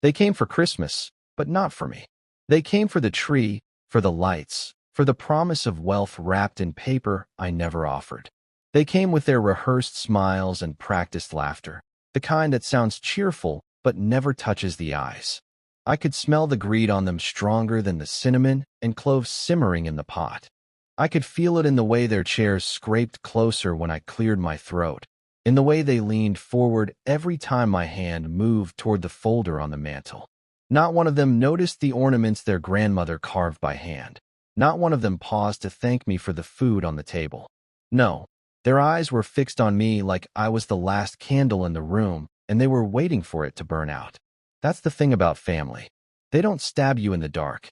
They came for Christmas, but not for me. They came for the tree, for the lights, for the promise of wealth wrapped in paper I never offered. They came with their rehearsed smiles and practiced laughter, the kind that sounds cheerful but never touches the eyes. I could smell the greed on them stronger than the cinnamon and cloves simmering in the pot. I could feel it in the way their chairs scraped closer when I cleared my throat, in the way they leaned forward every time my hand moved toward the folder on the mantel. Not one of them noticed the ornaments their grandmother carved by hand. Not one of them paused to thank me for the food on the table. No, their eyes were fixed on me like I was the last candle in the room, and they were waiting for it to burn out. That's the thing about family. They don't stab you in the dark.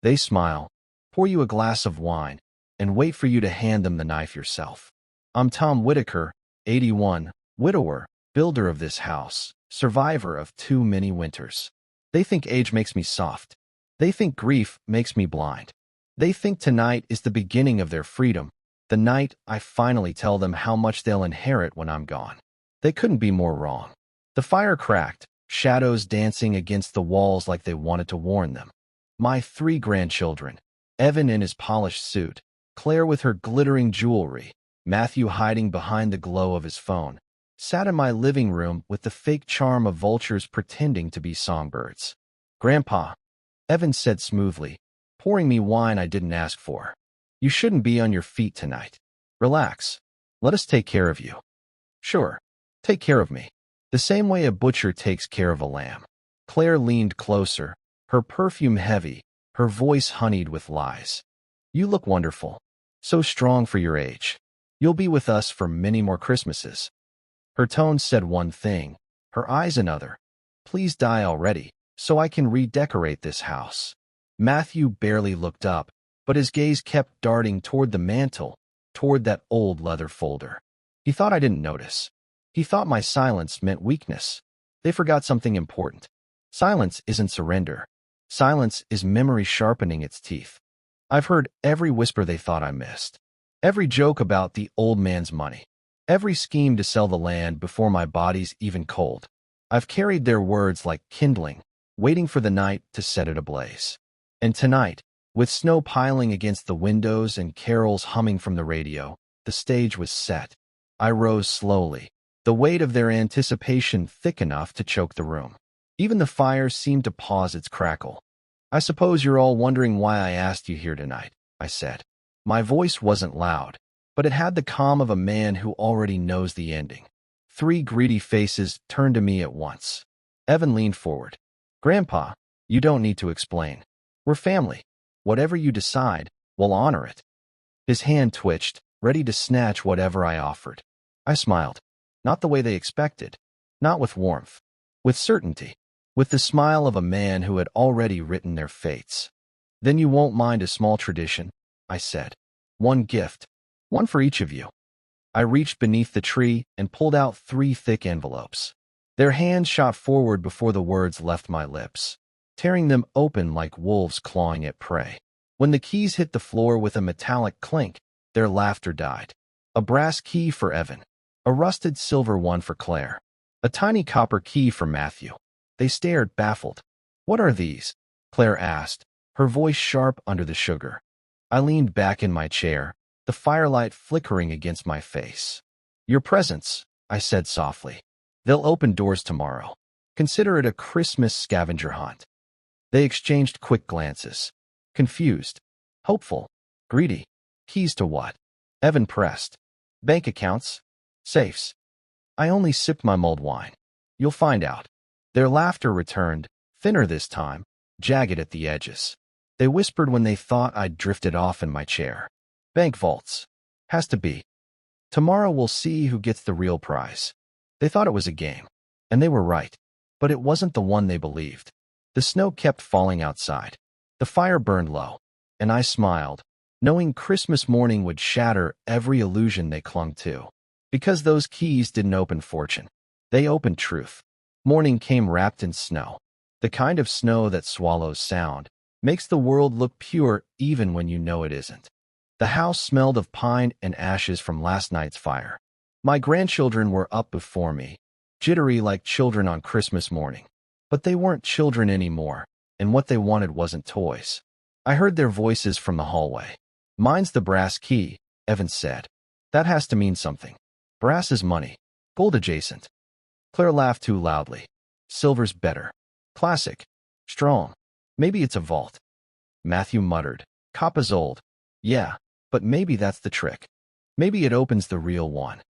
They smile, pour you a glass of wine, and wait for you to hand them the knife yourself. I'm Tom Whitaker, 81, widower, builder of this house, survivor of too many winters. They think age makes me soft. They think grief makes me blind. They think tonight is the beginning of their freedom, the night I finally tell them how much they'll inherit when I'm gone. They couldn't be more wrong. The fire cracked, shadows dancing against the walls like they wanted to warn them. My 3 grandchildren, Evan in his polished suit, Claire with her glittering jewelry, Matthew hiding behind the glow of his phone, sat in my living room with the fake charm of vultures pretending to be songbirds. "Grandpa," Evan said smoothly, pouring me wine I didn't ask for, "you shouldn't be on your feet tonight. Relax. Let us take care of you." "Sure. Take care of me. The same way a butcher takes care of a lamb." Claire leaned closer, her perfume heavy, her voice honeyed with lies. "You look wonderful. So strong for your age. You'll be with us for many more Christmases." Her tone said one thing, her eyes another. "Please die already, so I can redecorate this house." Matthew barely looked up, but his gaze kept darting toward the mantel, toward that old leather folder. He thought I didn't notice. He thought my silence meant weakness. They forgot something important. Silence isn't surrender. Silence is memory sharpening its teeth. I've heard every whisper they thought I missed. Every joke about the old man's money. Every scheme to sell the land before my body's even cold. I've carried their words like kindling, waiting for the night to set it ablaze. And tonight, with snow piling against the windows and carols humming from the radio, the stage was set. I rose slowly, the weight of their anticipation thick enough to choke the room. Even the fire seemed to pause its crackle. "I suppose you're all wondering why I asked you here tonight," I said. My voice wasn't loud, but it had the calm of a man who already knows the ending. 3 greedy faces turned to me at once. Evan leaned forward. "Grandpa, you don't need to explain. We're family. Whatever you decide, we'll honor it." His hand twitched, ready to snatch whatever I offered. I smiled. Not the way they expected. Not with warmth. With certainty. With the smile of a man who had already written their fates. "Then you won't mind a small tradition," I said. "One gift. One for each of you." I reached beneath the tree and pulled out 3 thick envelopes. Their hands shot forward before the words left my lips, tearing them open like wolves clawing at prey. When the keys hit the floor with a metallic clink, their laughter died. A brass key for Evan. A rusted silver one for Claire. A tiny copper key for Matthew. They stared, baffled. "What are these?" Claire asked, her voice sharp under the sugar. I leaned back in my chair, the firelight flickering against my face. "Your presents," I said softly. "They'll open doors tomorrow. Consider it a Christmas scavenger hunt." They exchanged quick glances. Confused. Hopeful. Greedy. Keys to what? Evan pressed. "Bank accounts. Safes." I only sipped my mulled wine. "You'll find out." Their laughter returned, thinner this time, jagged at the edges. They whispered when they thought I'd drifted off in my chair. "Bank vaults. Has to be. Tomorrow we'll see who gets the real prize." They thought it was a game. And they were right. But it wasn't the one they believed. The snow kept falling outside. The fire burned low. And I smiled, knowing Christmas morning would shatter every illusion they clung to. Because those keys didn't open fortune. They opened truth. Morning came wrapped in snow. The kind of snow that swallows sound, makes the world look pure even when you know it isn't. The house smelled of pine and ashes from last night's fire. My grandchildren were up before me, jittery like children on Christmas morning. But they weren't children anymore, and what they wanted wasn't toys. I heard their voices from the hallway. Mine's the brass key, Evan said. That has to mean something. Brass is money. Gold adjacent. Claire laughed too loudly. Silver's better. Classic. Strong. Maybe it's a vault. Matthew muttered. Coppa's old. Yeah, but maybe that's the trick. Maybe it opens the real one.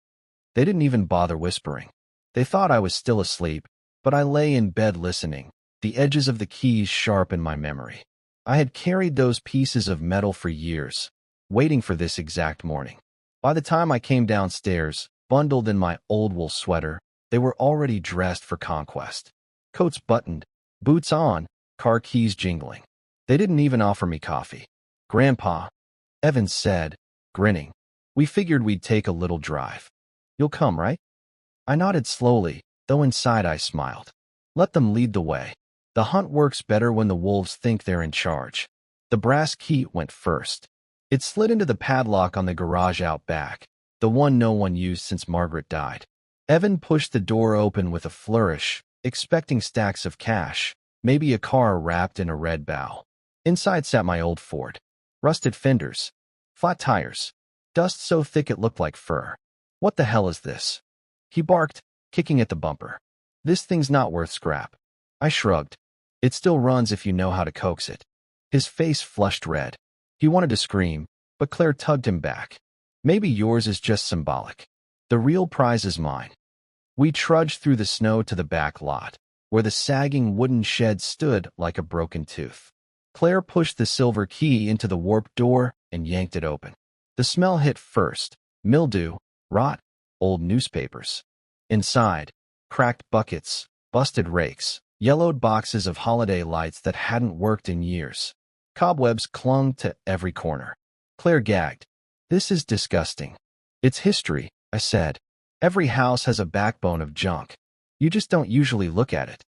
They didn't even bother whispering. They thought I was still asleep, but I lay in bed listening, the edges of the keys sharp in my memory. I had carried those pieces of metal for years, waiting for this exact morning. By the time I came downstairs, bundled in my old wool sweater, they were already dressed for conquest. Coats buttoned, boots on, car keys jingling. They didn't even offer me coffee. Grandpa, Evan said, grinning. We figured we'd take a little drive. You'll come, right? I nodded slowly, though inside I smiled. Let them lead the way. The hunt works better when the wolves think they're in charge. The brass key went first. It slid into the padlock on the garage out back, the one no one used since Margaret died. Evan pushed the door open with a flourish, expecting stacks of cash, maybe a car wrapped in a red bow. Inside sat my old Ford. Rusted fenders, flat tires, dust so thick it looked like fur. What the hell is this? He barked, kicking at the bumper. This thing's not worth scrap. I shrugged. It still runs if you know how to coax it. His face flushed red. He wanted to scream, but Claire tugged him back. Maybe yours is just symbolic. The real prize is mine. We trudged through the snow to the back lot, where the sagging wooden shed stood like a broken tooth. Claire pushed the silver key into the warped door and yanked it open. The smell hit first. Mildew, rot, old newspapers. Inside, cracked buckets, busted rakes, yellowed boxes of holiday lights that hadn't worked in years. Cobwebs clung to every corner. Claire gagged. This is disgusting. It's history, I said. Every house has a backbone of junk. You just don't usually look at it.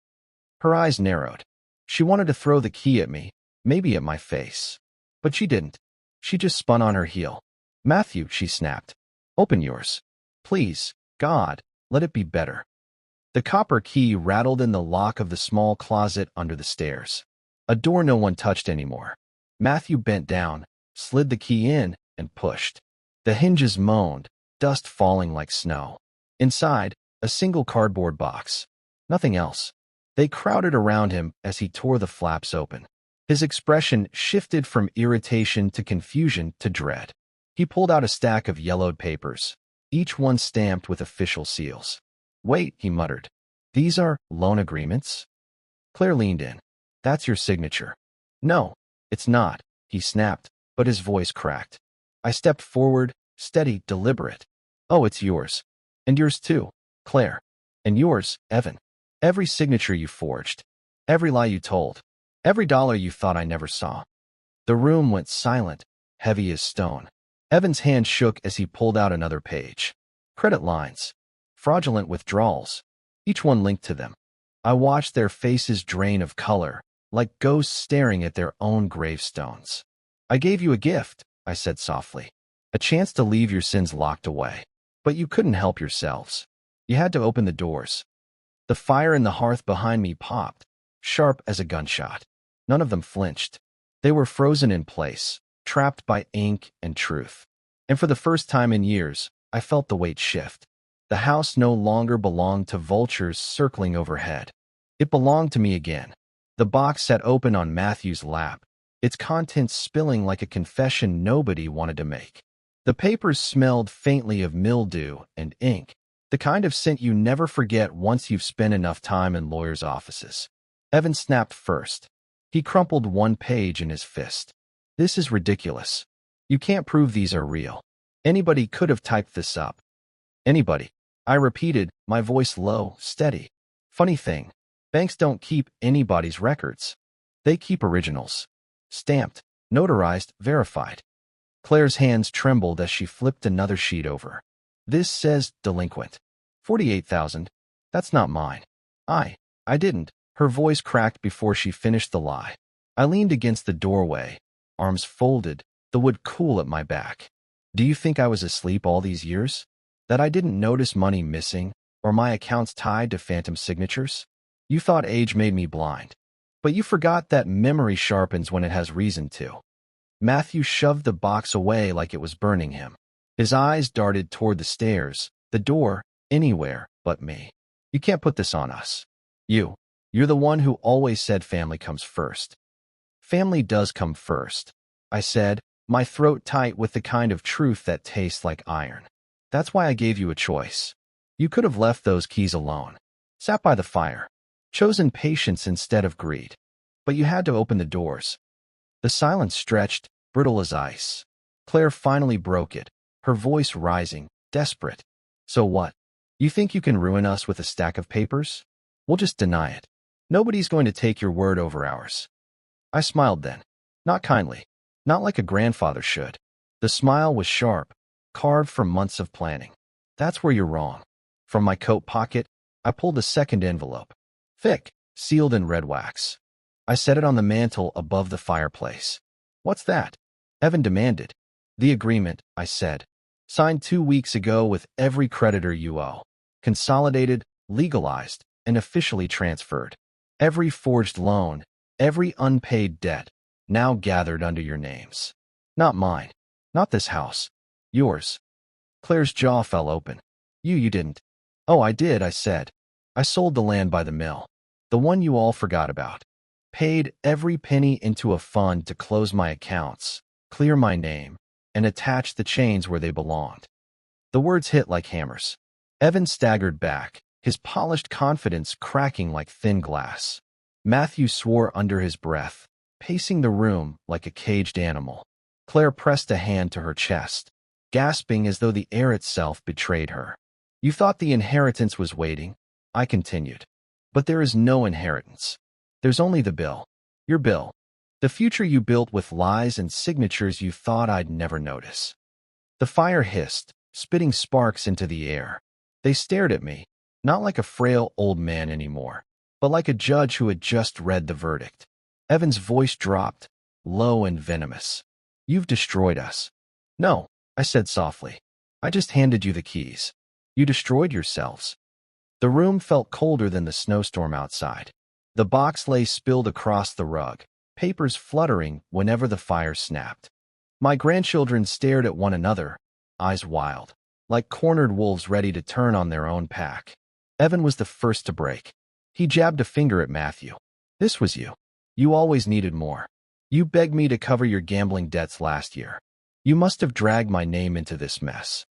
Her eyes narrowed. She wanted to throw the key at me, maybe at my face. But she didn't. She just spun on her heel. Matthew, she snapped. Open yours. Please, God, let it be better. The copper key rattled in the lock of the small closet under the stairs. A door no one touched anymore. Matthew bent down, slid the key in, and pushed. The hinges moaned, dust falling like snow. Inside, a single cardboard box. Nothing else. They crowded around him as he tore the flaps open. His expression shifted from irritation to confusion to dread. He pulled out a stack of yellowed papers, each one stamped with official seals. Wait, he muttered. These are loan agreements? Claire leaned in. That's your signature. No, it's not, he snapped, but his voice cracked. I stepped forward, steady, deliberate. Oh, it's yours. And yours too, Claire. And yours, Evan. Every signature you forged. Every lie you told. Every dollar you thought I never saw. The room went silent, heavy as stone. Evan's hand shook as he pulled out another page. Credit lines. Fraudulent withdrawals. Each one linked to them. I watched their faces drain of color, like ghosts staring at their own gravestones. I gave you a gift, I said softly. A chance to leave your sins locked away. But you couldn't help yourselves. You had to open the doors. The fire in the hearth behind me popped, sharp as a gunshot. None of them flinched. They were frozen in place, trapped by ink and truth. And for the first time in years, I felt the weight shift. The house no longer belonged to vultures circling overhead. It belonged to me again. The box sat open on Matthew's lap, its contents spilling like a confession nobody wanted to make. The papers smelled faintly of mildew and ink, the kind of scent you never forget once you've spent enough time in lawyers' offices. Evan snapped first. He crumpled one page in his fist. This is ridiculous. You can't prove these are real. Anybody could have typed this up. Anybody. I repeated, my voice low, steady. Funny thing, banks don't keep anybody's records. They keep originals. Stamped, notarized, verified. Claire's hands trembled as she flipped another sheet over. This says delinquent. 48,000. That's not mine. I didn't. Her voice cracked before she finished the lie. I leaned against the doorway, arms folded, the wood cool at my back. Do you think I was asleep all these years? That I didn't notice money missing, or my accounts tied to phantom signatures? You thought age made me blind. But you forgot that memory sharpens when it has reason to. Matthew shoved the box away like it was burning him. His eyes darted toward the stairs, the door, anywhere but me. You can't put this on us. You're the one who always said family comes first. Family does come first, I said, my throat tight with the kind of truth that tastes like iron. That's why I gave you a choice. You could have left those keys alone, sat by the fire, chosen patience instead of greed. But you had to open the doors. The silence stretched, brittle as ice. Claire finally broke it, her voice rising, desperate. So what? You think you can ruin us with a stack of papers? We'll just deny it. Nobody's going to take your word over ours. I smiled then. Not kindly. Not like a grandfather should. The smile was sharp, carved from months of planning. That's where you're wrong. From my coat pocket, I pulled a second envelope. Thick, sealed in red wax. I set it on the mantel above the fireplace. What's that? Evan demanded. The agreement, I said. Signed 2 weeks ago with every creditor you owe. Consolidated, legalized, and officially transferred. Every forged loan, every unpaid debt, now gathered under your names. Not mine. Not this house. Yours. Claire's jaw fell open. You didn't. Oh, I did, I said. I sold the land by the mill. The one you all forgot about. Paid every penny into a fund to close my accounts, clear my name, and attach the chains where they belonged. The words hit like hammers. Evan staggered back, his polished confidence cracking like thin glass. Matthew swore under his breath, pacing the room like a caged animal. Claire pressed a hand to her chest, gasping as though the air itself betrayed her. You thought the inheritance was waiting, I continued. But there is no inheritance. There's only the bill. Your bill. The future you built with lies and signatures you thought I'd never notice. The fire hissed, spitting sparks into the air. They stared at me, not like a frail old man anymore, but like a judge who had just read the verdict. Evan's voice dropped, low and venomous. You've destroyed us. No, I said softly. I just handed you the keys. You destroyed yourselves. The room felt colder than the snowstorm outside. The box lay spilled across the rug, papers fluttering whenever the fire snapped. My grandchildren stared at one another, eyes wild, like cornered wolves ready to turn on their own pack. Evan was the first to break. He jabbed a finger at Matthew. This was you. You always needed more. You begged me to cover your gambling debts last year. You must have dragged my name into this mess.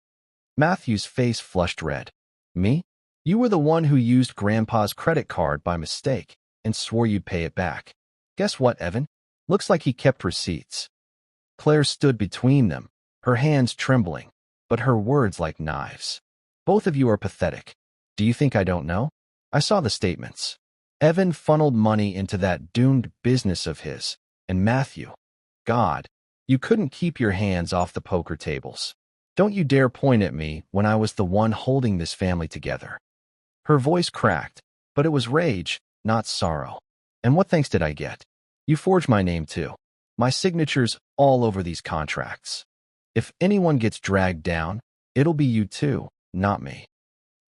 Matthew's face flushed red. Me? You were the one who used Grandpa's credit card by mistake and swore you'd pay it back. Guess what, Evan? Looks like he kept receipts. Claire stood between them, her hands trembling, but her words like knives. Both of you are pathetic. Do you think I don't know? I saw the statements. Evan funneled money into that doomed business of his, and Matthew. God, you couldn't keep your hands off the poker tables. Don't you dare point at me when I was the one holding this family together. Her voice cracked, but it was rage, not sorrow. And what thanks did I get? You forged my name too. My signature's all over these contracts. If anyone gets dragged down, it'll be you too, not me.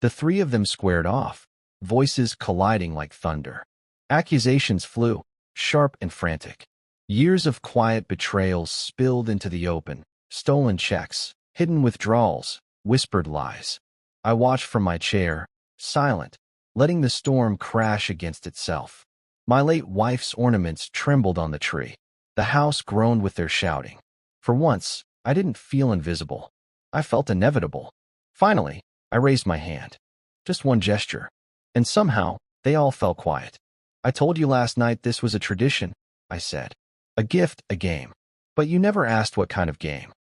The three of them squared off, voices colliding like thunder. Accusations flew, sharp and frantic. Years of quiet betrayals spilled into the open, stolen checks, hidden withdrawals, whispered lies. I watched from my chair, silent, letting the storm crash against itself. My late wife's ornaments trembled on the tree. The house groaned with their shouting. For once, I didn't feel invisible. I felt inevitable. Finally, I raised my hand. Just one gesture. And somehow, they all fell quiet. I told you last night this was a tradition, I said. A gift, a game. But you never asked what kind of game.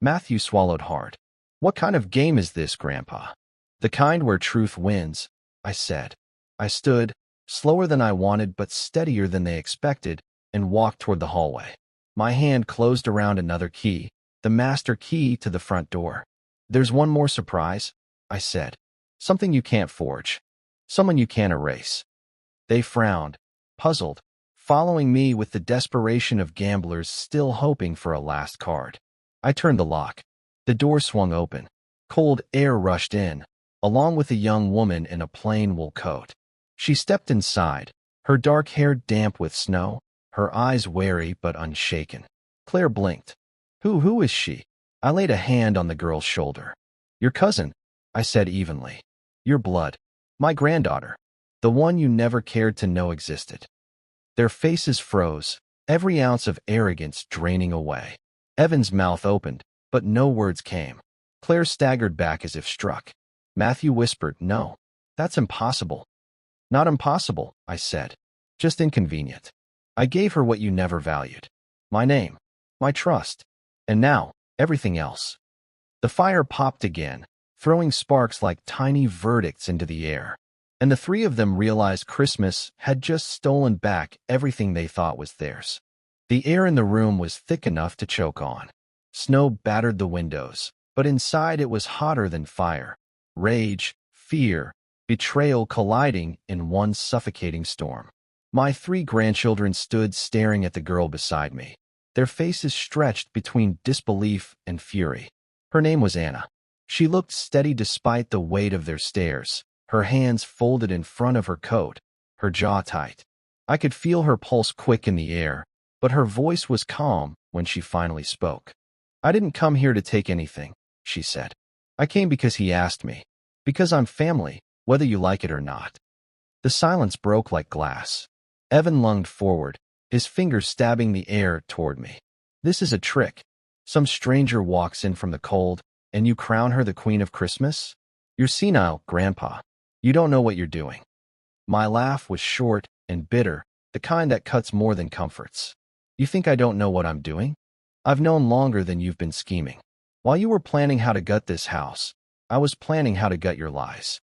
Matthew swallowed hard. What kind of game is this, Grandpa? The kind where truth wins, I said. I stood, slower than I wanted but steadier than they expected, and walked toward the hallway. My hand closed around another key, the master key to the front door. There's one more surprise, I said. Something you can't forge. Someone you can't erase. They frowned, puzzled, following me with the desperation of gamblers still hoping for a last card. I turned the lock. The door swung open. Cold air rushed in, along with a young woman in a plain wool coat. She stepped inside, her dark hair damp with snow, her eyes wary but unshaken. Claire blinked. Who is she? I laid a hand on the girl's shoulder. Your cousin, I said evenly. Your blood. My granddaughter. The one you never cared to know existed. Their faces froze, every ounce of arrogance draining away. Evan's mouth opened, but no words came. Claire staggered back as if struck. Matthew whispered, No, that's impossible. Not impossible, I said. Just inconvenient. I gave her what you never valued. My name. My trust. And now, everything else. The fire popped again, throwing sparks like tiny verdicts into the air. And the three of them realized Christmas had just stolen back everything they thought was theirs. The air in the room was thick enough to choke on. Snow battered the windows, but inside it was hotter than fire. Rage, fear, betrayal colliding in one suffocating storm. My three grandchildren stood staring at the girl beside me, their faces stretched between disbelief and fury. Her name was Anna. She looked steady despite the weight of their stares, her hands folded in front of her coat, her jaw tight. I could feel her pulse quick in the air, but her voice was calm when she finally spoke. I didn't come here to take anything, she said. I came because he asked me. Because I'm family, whether you like it or not. The silence broke like glass. Evan lunged forward, his fingers stabbing the air toward me. This is a trick. Some stranger walks in from the cold, and you crown her the Queen of Christmas? You're senile, Grandpa. You don't know what you're doing. My laugh was short and bitter, the kind that cuts more than comforts. You think I don't know what I'm doing? I've known longer than you've been scheming. While you were planning how to gut this house, I was planning how to gut your lies.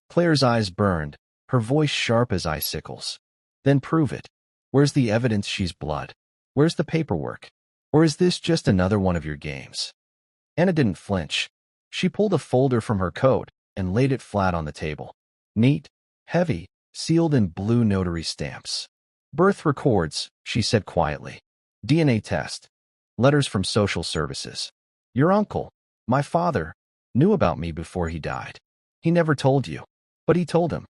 Claire's eyes burned, her voice sharp as icicles. Then prove it. Where's the evidence she's blood? Where's the paperwork? Or is this just another one of your games? Anna didn't flinch. She pulled a folder from her coat and laid it flat on the table. Neat, heavy, sealed in blue notary stamps. Birth records, she said quietly. DNA test. Letters from social services. Your uncle, my father, knew about me before he died. He never told you, but he told him.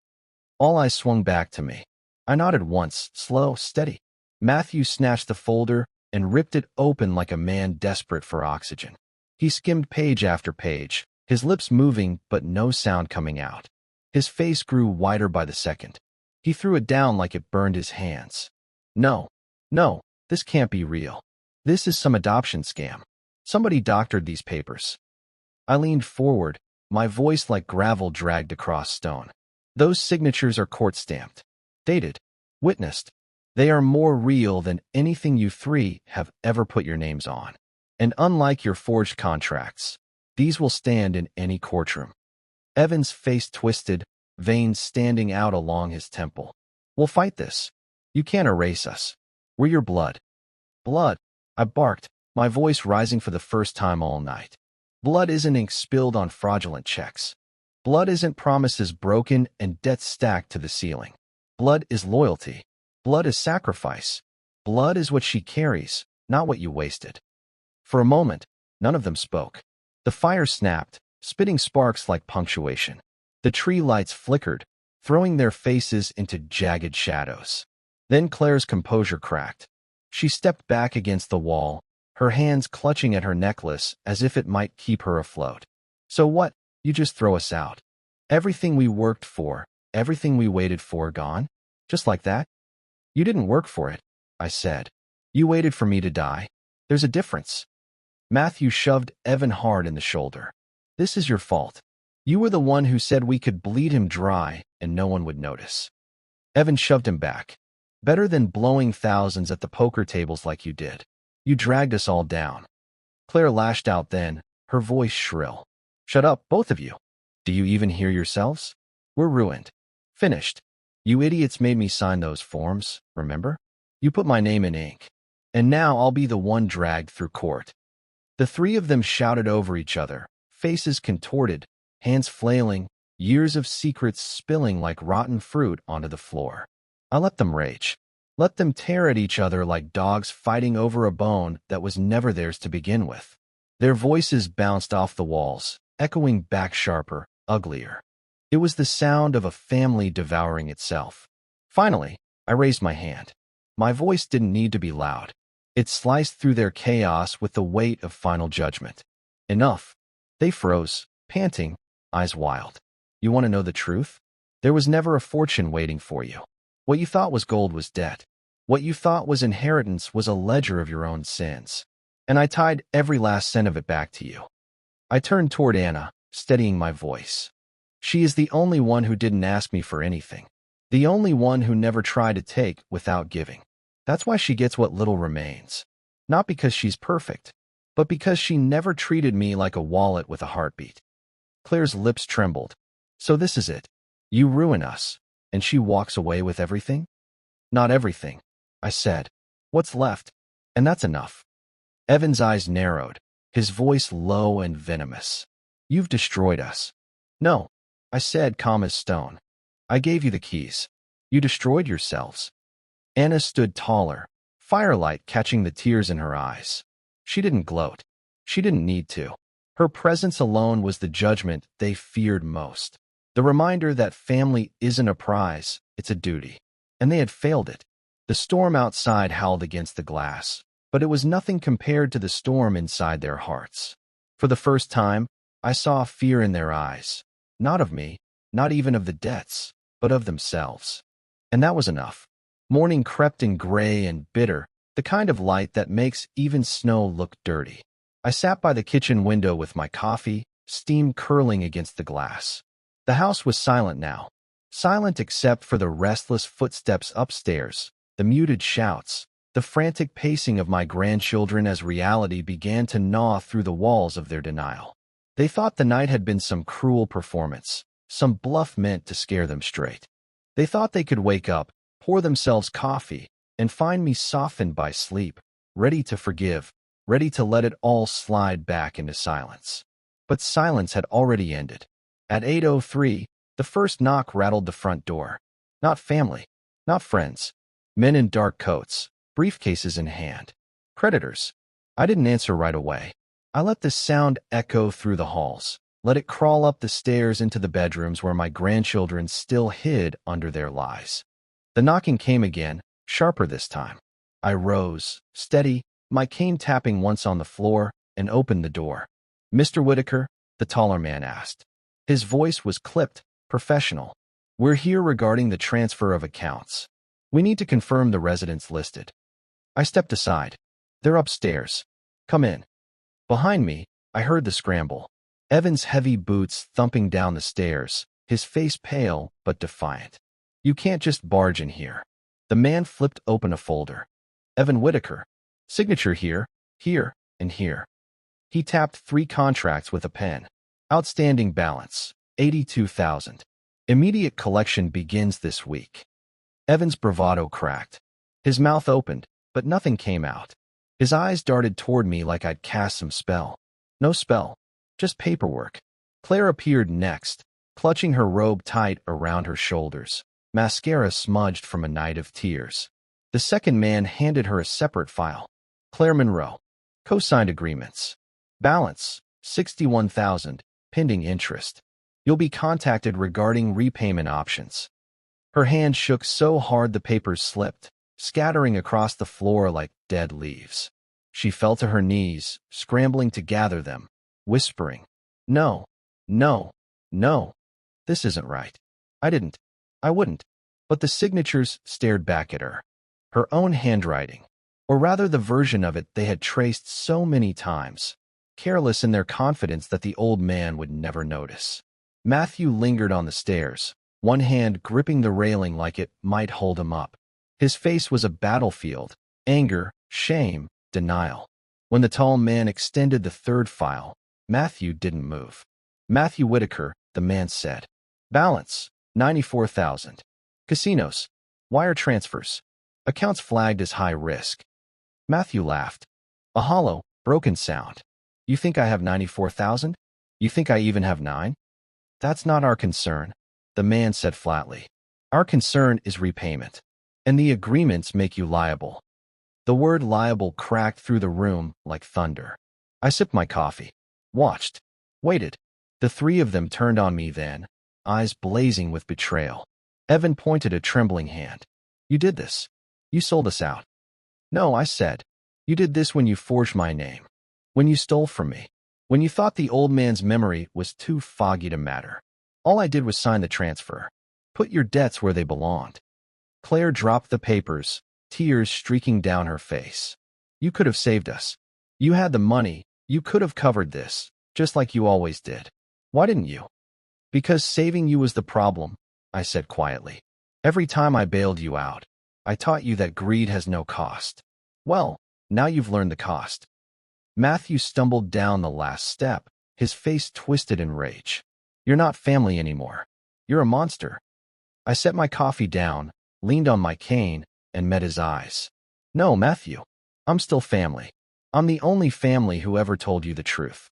All eyes swung back to me. I nodded once, slow, steady. Matthew snatched the folder and ripped it open like a man desperate for oxygen. He skimmed page after page, his lips moving but no sound coming out. His face grew whiter by the second. He threw it down like it burned his hands. No, this can't be real. This is some adoption scam. Somebody doctored these papers. I leaned forward, my voice like gravel dragged across stone. Those signatures are court-stamped, dated, witnessed. They are more real than anything you three have ever put your names on. And unlike your forged contracts, these will stand in any courtroom. Evan's face twisted, veins standing out along his temple. We'll fight this. You can't erase us. We're your blood. Blood, I barked, my voice rising for the first time all night. Blood isn't ink spilled on fraudulent checks. Blood isn't promises broken and debts stacked to the ceiling. Blood is loyalty. Blood is sacrifice. Blood is what she carries, not what you wasted. For a moment, none of them spoke. The fire snapped, spitting sparks like punctuation. The tree lights flickered, throwing their faces into jagged shadows. Then Claire's composure cracked. She stepped back against the wall, her hands clutching at her necklace as if it might keep her afloat. So what? You just throw us out. Everything we worked for, everything we waited for gone? Just like that? You didn't work for it, I said. You waited for me to die. There's a difference. Matthew shoved Evan hard in the shoulder. This is your fault. You were the one who said we could bleed him dry and no one would notice. Evan shoved him back. Better than blowing thousands at the poker tables like you did. You dragged us all down. Claire lashed out then, her voice shrill. Shut up, both of you. Do you even hear yourselves? We're ruined. Finished. You idiots made me sign those forms, remember? You put my name in ink. And now I'll be the one dragged through court. The three of them shouted over each other, faces contorted, hands flailing, years of secrets spilling like rotten fruit onto the floor. I let them rage. Let them tear at each other like dogs fighting over a bone that was never theirs to begin with. Their voices bounced off the walls, echoing back sharper, uglier. It was the sound of a family devouring itself. Finally, I raised my hand. My voice didn't need to be loud. It sliced through their chaos with the weight of final judgment. Enough. They froze, panting, eyes wild. You want to know the truth? There was never a fortune waiting for you. What you thought was gold was debt. What you thought was inheritance was a ledger of your own sins. And I tied every last cent of it back to you. I turned toward Anna, steadying my voice. She is the only one who didn't ask me for anything. The only one who never tried to take without giving. That's why she gets what little remains. Not because she's perfect, but because she never treated me like a wallet with a heartbeat. Claire's lips trembled. So this is it. You ruin us, and she walks away with everything? Not everything, I said. What's left? And that's enough. Evan's eyes narrowed, his voice low and venomous. You've destroyed us. No, I said, calm as stone. I gave you the keys. You destroyed yourselves. Anna stood taller, firelight catching the tears in her eyes. She didn't gloat. She didn't need to. Her presence alone was the judgment they feared most. The reminder that family isn't a prize, it's a duty. And they had failed it. The storm outside howled against the glass, but it was nothing compared to the storm inside their hearts. For the first time, I saw fear in their eyes. Not of me, not even of the debts, but of themselves. And that was enough. Morning crept in gray and bitter, the kind of light that makes even snow look dirty. I sat by the kitchen window with my coffee, steam curling against the glass. The house was silent now. Silent except for the restless footsteps upstairs, the muted shouts, the frantic pacing of my grandchildren as reality began to gnaw through the walls of their denial. They thought the night had been some cruel performance, some bluff meant to scare them straight. They thought they could wake up, pour themselves coffee, and find me softened by sleep, ready to forgive, ready to let it all slide back into silence. But silence had already ended. At 8:03, the first knock rattled the front door. Not family, not friends. Men in dark coats, briefcases in hand. Creditors. I didn't answer right away. I let the sound echo through the halls, let it crawl up the stairs into the bedrooms where my grandchildren still hid under their lies. The knocking came again, sharper this time. I rose, steady, my cane tapping once on the floor, and opened the door. Mr. Whitaker, the taller man asked. His voice was clipped, professional. We're here regarding the transfer of accounts. We need to confirm the residents listed. I stepped aside. They're upstairs. Come in. Behind me, I heard the scramble. Evan's heavy boots thumping down the stairs, his face pale but defiant. You can't just barge in here. The man flipped open a folder. Evan Whitaker. Signature here, here, and here. He tapped 3 contracts with a pen. Outstanding balance, $82,000. Immediate collection begins this week. Evan's bravado cracked. His mouth opened, but nothing came out. His eyes darted toward me like I'd cast some spell. No spell, just paperwork. Claire appeared next, clutching her robe tight around her shoulders, mascara smudged from a night of tears. The second man handed her a separate file. Claire Monroe. Co-signed agreements. Balance, $61,000, pending interest. You'll be contacted regarding repayment options. Her hand shook so hard the papers slipped, scattering across the floor like dead leaves. She fell to her knees, scrambling to gather them, whispering, No, no, no. This isn't right. I wouldn't. But the signatures stared back at her. Her own handwriting, or rather the version of it they had traced so many times, careless in their confidence that the old man would never notice. Matthew lingered on the stairs, one hand gripping the railing like it might hold him up. His face was a battlefield, anger, shame, denial. When the tall man extended the third file, Matthew didn't move. Matthew Whitaker, the man said. Balance, $94,000. Casinos, wire transfers, accounts flagged as high risk. Matthew laughed. A hollow, broken sound. You think I have 94,000? You think I even have 9? That's not our concern, the man said flatly. Our concern is repayment. And the agreements make you liable. The word liable cracked through the room like thunder. I sipped my coffee, watched, waited. The 3 of them turned on me then, eyes blazing with betrayal. Evan pointed a trembling hand. You did this. You sold us out. No, I said. You did this when you forged my name. When you stole from me. When you thought the old man's memory was too foggy to matter. All I did was sign the transfer. Put your debts where they belonged. Claire dropped the papers, tears streaking down her face. You could have saved us. You had the money. You could have covered this, just like you always did. Why didn't you? Because saving you was the problem, I said quietly. Every time I bailed you out, I taught you that greed has no cost. Well, now you've learned the cost. Matthew stumbled down the last step, his face twisted in rage. You're not family anymore. You're a monster. I set my coffee down, leaned on my cane, and met his eyes. No, Matthew. I'm still family. I'm the only family who ever told you the truth.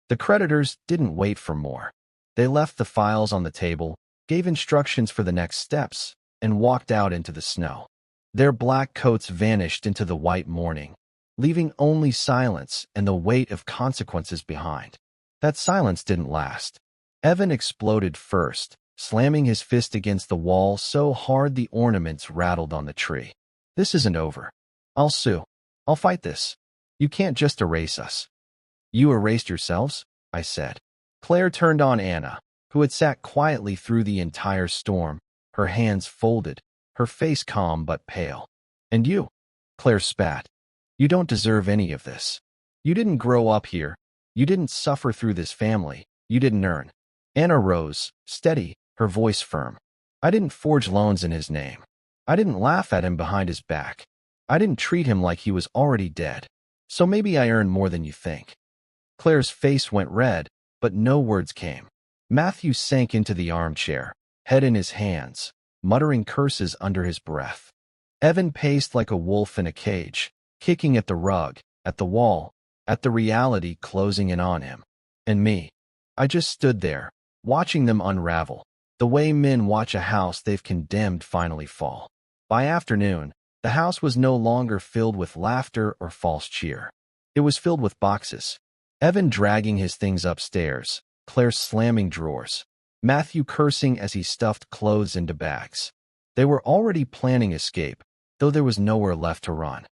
The creditors didn't wait for more. They left the files on the table, gave instructions for the next steps, and walked out into the snow. Their black coats vanished into the white morning, leaving only silence and the weight of consequences behind. That silence didn't last. Evan exploded first, slamming his fist against the wall so hard the ornaments rattled on the tree. This isn't over. I'll sue. I'll fight this. You can't just erase us. You erased yourselves? I said. Claire turned on Anna, who had sat quietly through the entire storm, her hands folded, her face calm but pale. And you? Claire spat. You don't deserve any of this. You didn't grow up here. You didn't suffer through this family. You didn't earn. Anna rose, steady, her voice firm. I didn't forge loans in his name. I didn't laugh at him behind his back. I didn't treat him like he was already dead. So maybe I earned more than you think. Claire's face went red, but no words came. Matthew sank into the armchair, head in his hands, muttering curses under his breath. Evan paced like a wolf in a cage, kicking at the rug, at the wall, at the reality closing in on him. And me. I just stood there, watching them unravel, the way men watch a house they've condemned finally fall. By afternoon, the house was no longer filled with laughter or false cheer. It was filled with boxes. Evan dragging his things upstairs, Claire slamming drawers, Matthew cursing as he stuffed clothes into bags. They were already planning escape, though there was nowhere left to run.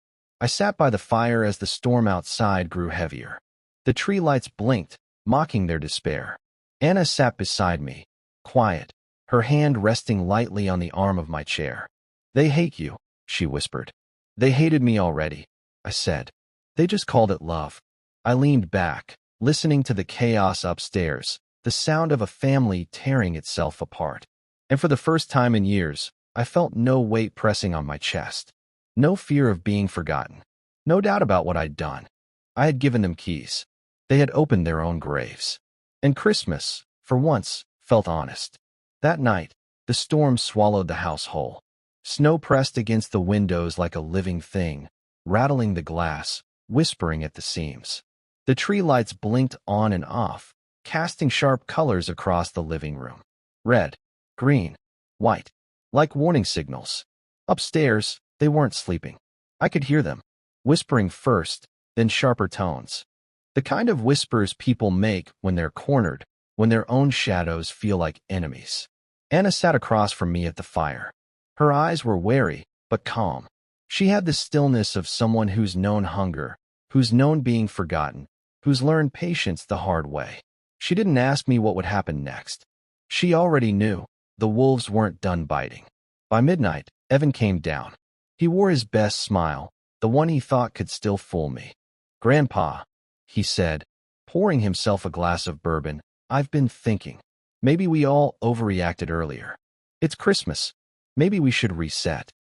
I sat by the fire as the storm outside grew heavier. The tree lights blinked, mocking their despair. Anna sat beside me, quiet, her hand resting lightly on the arm of my chair. They hate you, she whispered. They hated me already, I said. They just called it love. I leaned back, listening to the chaos upstairs, the sound of a family tearing itself apart. And for the first time in years, I felt no weight pressing on my chest. No fear of being forgotten. No doubt about what I'd done. I had given them keys. They had opened their own graves. And Christmas, for once, felt honest. That night, the storm swallowed the house whole. Snow pressed against the windows like a living thing, rattling the glass, whispering at the seams. The tree lights blinked on and off, casting sharp colors across the living room. Red, green, white, like warning signals. Upstairs, they weren't sleeping. I could hear them, whispering first, then sharper tones. The kind of whispers people make when they're cornered, when their own shadows feel like enemies. Anna sat across from me at the fire. Her eyes were wary, but calm. She had the stillness of someone who's known hunger, who's known being forgotten, who's learned patience the hard way. She didn't ask me what would happen next. She already knew. The wolves weren't done biting. By midnight, Evan came down. He wore his best smile, the one he thought could still fool me. "Grandpa," he said, pouring himself a glass of bourbon, "I've been thinking. Maybe we all overreacted earlier. It's Christmas. Maybe we should reset."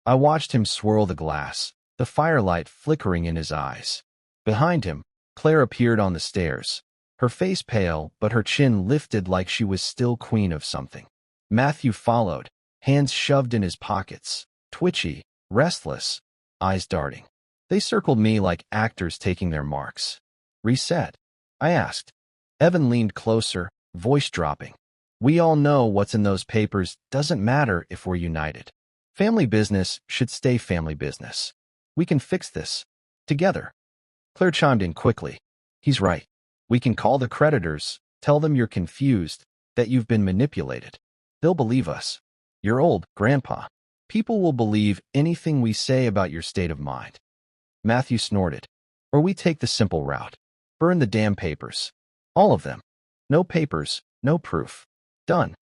I watched him swirl the glass, the firelight flickering in his eyes. Behind him, Claire appeared on the stairs, her face pale but her chin lifted like she was still queen of something. Matthew followed, hands shoved in his pockets, twitchy, restless, eyes darting. They circled me like actors taking their marks. "Reset?" I asked. Evan leaned closer, voice dropping. "We all know what's in those papers doesn't matter if we're united. Family business should stay family business. We can fix this. Together." Claire chimed in quickly. "He's right. We can call the creditors, tell them you're confused, that you've been manipulated. They'll believe us. You're old, Grandpa. People will believe anything we say about your state of mind. Matthew snorted. Or we take the simple route. Burn the damn papers. All of them. No papers, no proof. Done.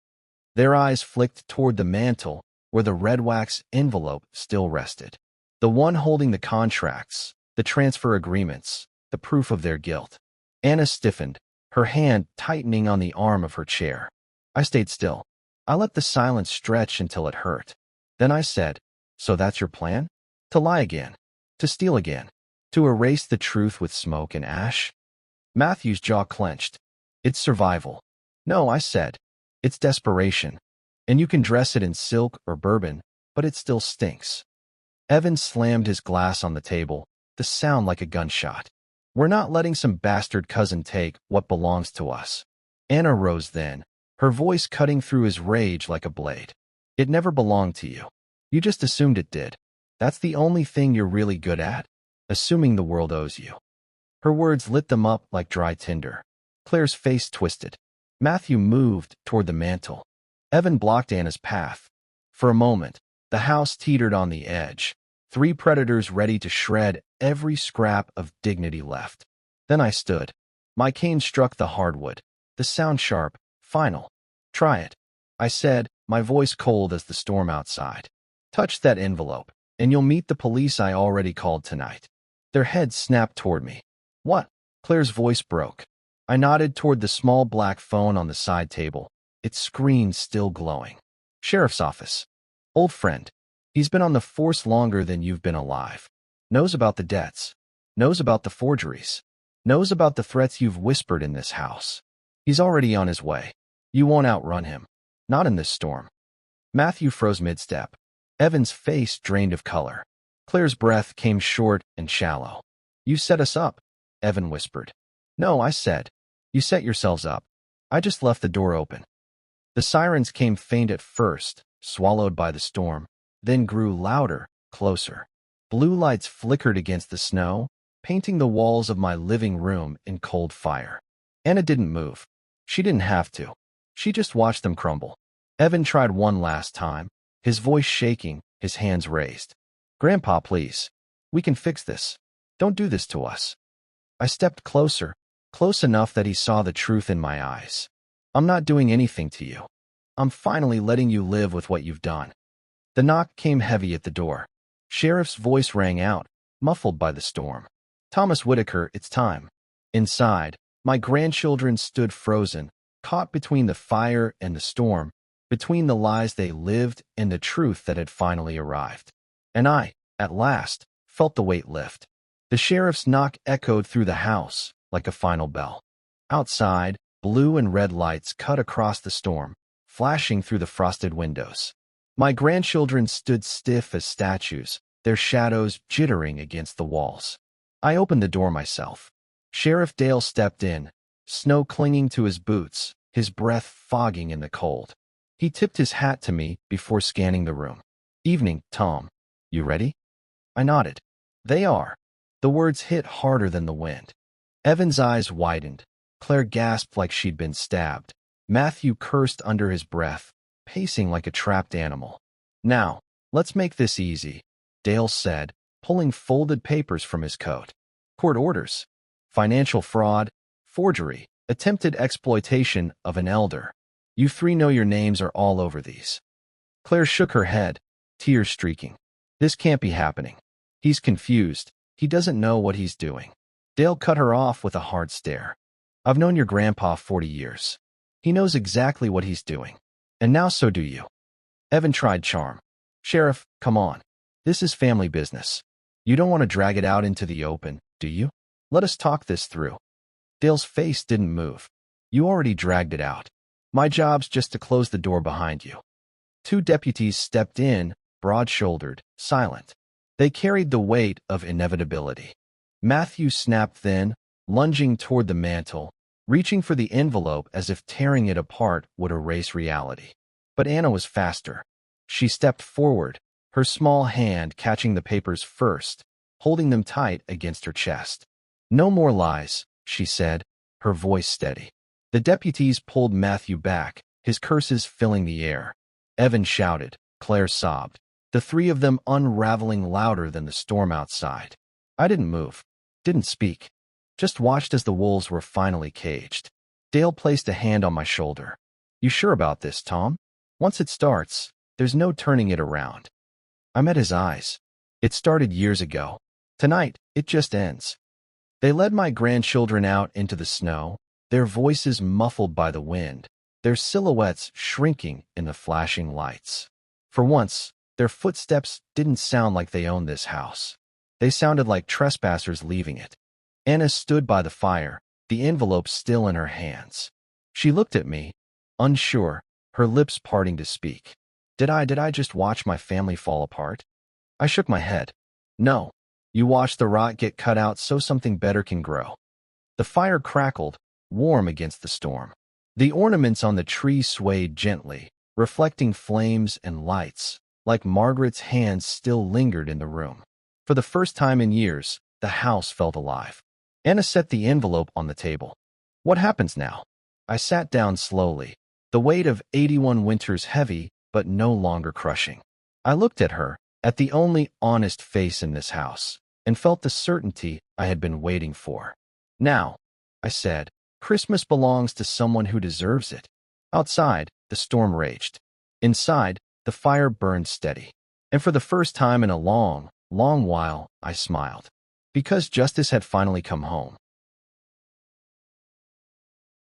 Their eyes flicked toward the mantel, where the red wax envelope still rested. The one holding the contracts, the transfer agreements, the proof of their guilt. Anna stiffened, her hand tightening on the arm of her chair. I stayed still. I let the silence stretch until it hurt. Then I said, so that's your plan? To lie again. To steal again. To erase the truth with smoke and ash? Matthew's jaw clenched. It's survival. No, I said. It's desperation. And you can dress it in silk or bourbon, but it still stinks. Evan slammed his glass on the table, the sound like a gunshot. We're not letting some bastard cousin take what belongs to us. Anna rose then, her voice cutting through his rage like a blade. It never belonged to you. You just assumed it did. That's the only thing you're really good at, assuming the world owes you. Her words lit them up like dry tinder. Claire's face twisted. Matthew moved toward the mantel. Evan blocked Anna's path. For a moment, the house teetered on the edge, 3 predators ready to shred every scrap of dignity left. Then I stood. My cane struck the hardwood, the sound sharp, final. Try it, I said, my voice cold as the storm outside. Touch that envelope, and you'll meet the police I already called tonight. Their heads snapped toward me. What? Claire's voice broke. I nodded toward the small black phone on the side table, its screen still glowing. Sheriff's office. Old friend. He's been on the force longer than you've been alive. Knows about the debts. Knows about the forgeries. Knows about the threats you've whispered in this house. He's already on his way. You won't outrun him. Not in this storm. Matthew froze mid-step. Evan's face drained of color. Claire's breath came short and shallow. You set us up, Evan whispered. No, I said. You set yourselves up. I just left the door open. The sirens came faint at first, swallowed by the storm, then grew louder, closer. Blue lights flickered against the snow, painting the walls of my living room in cold fire. Anna didn't move. She didn't have to. She just watched them crumble. Evan tried one last time, his voice shaking, his hands raised. Grandpa, please. We can fix this. Don't do this to us. I stepped closer, close enough that he saw the truth in my eyes. I'm not doing anything to you. I'm finally letting you live with what you've done. The knock came heavy at the door. Sheriff's voice rang out, muffled by the storm. Thomas Whitaker, it's time. Inside, my grandchildren stood frozen, caught between the fire and the storm, between the lies they lived and the truth that had finally arrived. And I, at last, felt the weight lift. The sheriff's knock echoed through the house like a final bell. Outside, blue and red lights cut across the storm, flashing through the frosted windows. My grandchildren stood stiff as statues, their shadows jittering against the walls. I opened the door myself. Sheriff Dale stepped in, snow clinging to his boots, his breath fogging in the cold. He tipped his hat to me before scanning the room. Evening, Tom. You ready? I nodded. They are. The words hit harder than the wind. Evan's eyes widened. Claire gasped like she'd been stabbed. Matthew cursed under his breath, pacing like a trapped animal. Now, let's make this easy, Dale said, pulling folded papers from his coat. Court orders. Financial fraud, forgery, attempted exploitation of an elder. You 3 know your names are all over these. Claire shook her head, tears streaking. This can't be happening. He's confused. He doesn't know what he's doing. Dale cut her off with a hard stare. I've known your grandpa 40 years. He knows exactly what he's doing. And now so do you. Evan tried charm. Sheriff, come on. This is family business. You don't want to drag it out into the open, do you? Let us talk this through. Dale's face didn't move. You already dragged it out. My job's just to close the door behind you. 2 deputies stepped in, broad-shouldered, silent. They carried the weight of inevitability. Matthew snapped then, lunging toward the mantel, reaching for the envelope as if tearing it apart would erase reality. But Anna was faster. She stepped forward, her small hand catching the papers first, holding them tight against her chest. No more lies, she said, her voice steady. The deputies pulled Matthew back, his curses filling the air. Evan shouted. Claire sobbed. The three of them unraveling louder than the storm outside. I didn't move, didn't speak, just watched as the wolves were finally caged. Dale placed a hand on my shoulder. You sure about this, Tom? Once it starts, there's no turning it around. I met his eyes. It started years ago. Tonight, it just ends. They led my grandchildren out into the snow, their voices muffled by the wind, their silhouettes shrinking in the flashing lights. For once, their footsteps didn't sound like they owned this house. They sounded like trespassers leaving it. Anna stood by the fire, the envelope still in her hands. She looked at me, unsure, her lips parting to speak. Did I just watch my family fall apart? I shook my head. No, you watched the rot get cut out so something better can grow. The fire crackled, warm against the storm. The ornaments on the tree swayed gently, reflecting flames and lights, like Margaret's hands still lingered in the room. For the first time in years, the house felt alive. Anna set the envelope on the table. What happens now? I sat down slowly, the weight of 81 winters heavy but no longer crushing. I looked at her, at the only honest face in this house, and felt the certainty I had been waiting for. Now, I said, Christmas belongs to someone who deserves it. Outside, the storm raged. Inside, the fire burned steady. And for the first time in a long, long while, I smiled. Because justice had finally come home.